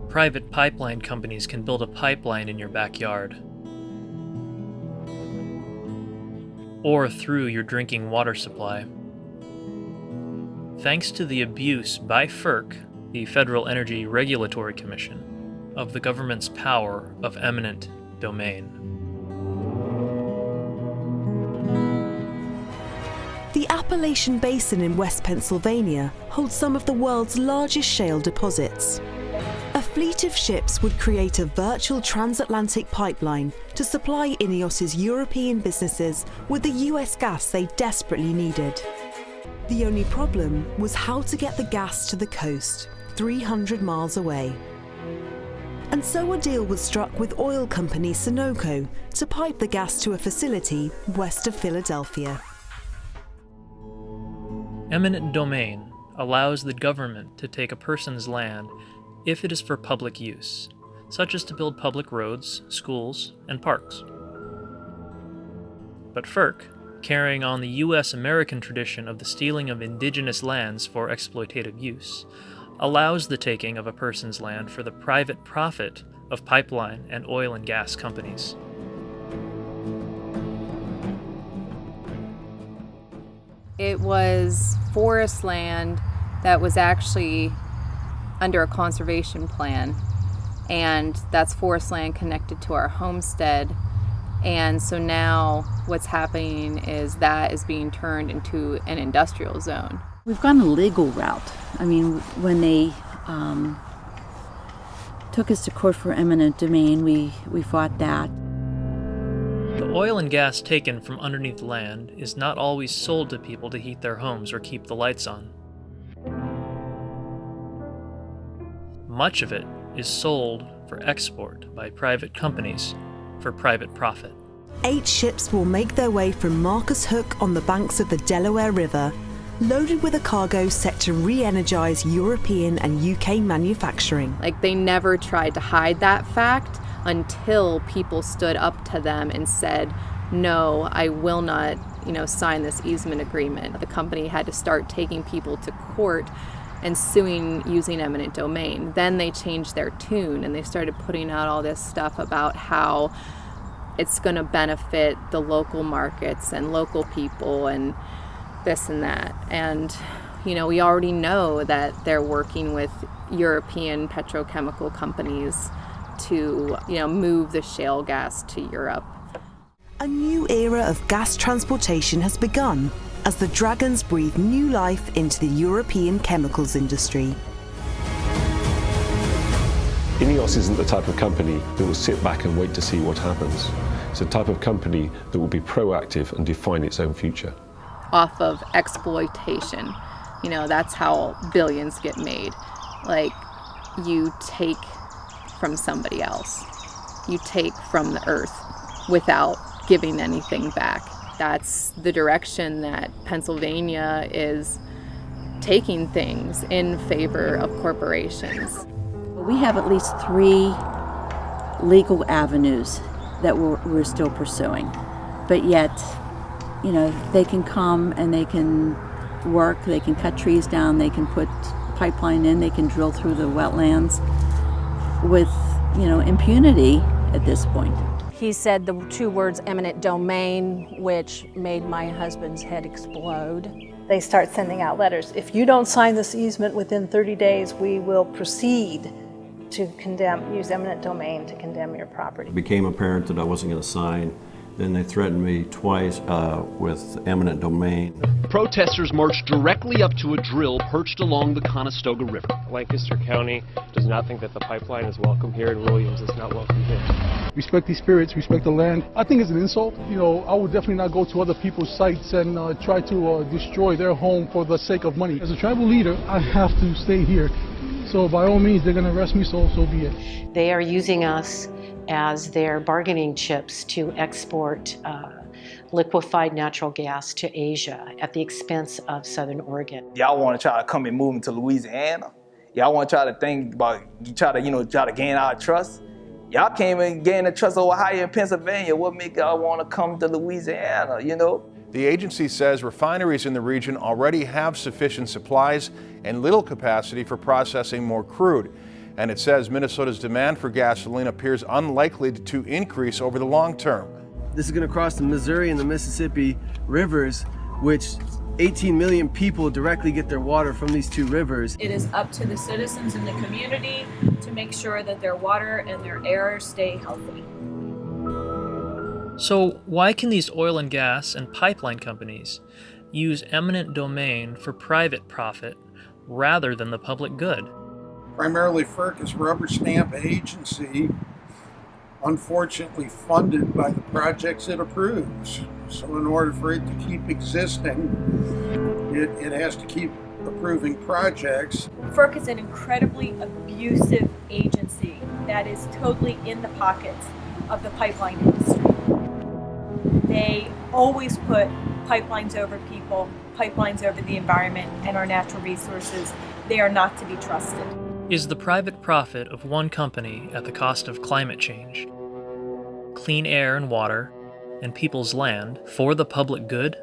private pipeline companies can build a pipeline in your backyard, or through your drinking water supply. Thanks to the abuse by FERC, the Federal Energy Regulatory Commission, of the government's power of eminent domain. The Appalachian Basin in West Pennsylvania holds some of the world's largest shale deposits. A fleet of ships would create a virtual transatlantic pipeline to supply INEOS's European businesses with the US gas they desperately needed. The only problem was how to get the gas to the coast, 300 miles away. And so a deal was struck with oil company Sunoco to pipe the gas to a facility west of Philadelphia. Eminent domain allows the government to take a person's land if it is for public use, such as to build public roads, schools, and parks. But FERC, carrying on the US-American tradition of the stealing of indigenous lands for exploitative use, allows the taking of a person's land for the private profit of pipeline and oil and gas companies. It was forest land that was actually under a conservation plan, and that's forest land connected to our homestead. And so now what's happening is that is being turned into an industrial zone. We've gone a legal route. I mean, when they took us to court for eminent domain, we fought that. The oil and gas taken from underneath land is not always sold to people to heat their homes or keep the lights on. Much of it is sold for export by private companies for private profit. 8 ships will make their way from Marcus Hook on the banks of the Delaware River, loaded with a cargo set to re-energize European and UK manufacturing. Like, they never tried to hide that fact until people stood up to them and said, no, I will not, sign this easement agreement. The company had to start taking people to court and suing using eminent domain. Then they changed their tune and they started putting out all this stuff about how it's going to benefit the local markets and local people and this and that. And, we already know that they're working with European petrochemical companies to, move the shale gas to Europe. A new era of gas transportation has begun as the dragons breathe new life into the European chemicals industry. INEOS isn't the type of company that will sit back and wait to see what happens. It's the type of company that will be proactive and define its own future. Off of exploitation. That's how billions get made. Like, you take from somebody else. You take from the earth without giving anything back. That's the direction that Pennsylvania is taking things in favor of corporations. We have at least 3 legal avenues that we're still pursuing. But yet, they can come and they can work, they can cut trees down, they can put pipeline in, they can drill through the wetlands with, impunity at this point. He said the 2 words eminent domain, which made my husband's head explode. They start sending out letters. If you don't sign this easement within 30 days, we will proceed to use eminent domain to condemn your property. It became apparent that I wasn't going to sign. Then they threatened me twice with eminent domain. Protesters marched directly up to a drill perched along the Conestoga River. Lancaster County does not think that the pipeline is welcome here, and Williams is not welcome here. Respect these spirits, respect the land. I think it's an insult. I would definitely not go to other people's sites and try to destroy their home for the sake of money. As a tribal leader, I have to stay here. So by all means, they're going to arrest me, so be it. They are using us as their bargaining chips to export liquefied natural gas to Asia at the expense of Southern Oregon. Y'all want to try to come and move into Louisiana? Y'all want to try to think about, try to gain our trust? Y'all came and gained the trust over here in Pennsylvania. What make y'all want to come to Louisiana, The agency says refineries in the region already have sufficient supplies and little capacity for processing more crude. And it says Minnesota's demand for gasoline appears unlikely to increase over the long term. This is going to cross the Missouri and the Mississippi rivers, which 18 million people directly get their water from these two rivers. It is up to the citizens in the community to make sure that their water and their air stay healthy. So why can these oil and gas and pipeline companies use eminent domain for private profit rather than the public good? Primarily, FERC is a rubber stamp agency, unfortunately funded by the projects it approves. So in order for it to keep existing, it has to keep approving projects. FERC is an incredibly abusive agency that is totally in the pockets of the pipeline industry. They always put pipelines over people, pipelines over the environment and our natural resources. They are not to be trusted. Is the private profit of one company at the cost of climate change, clean air and water, and people's land for the public good?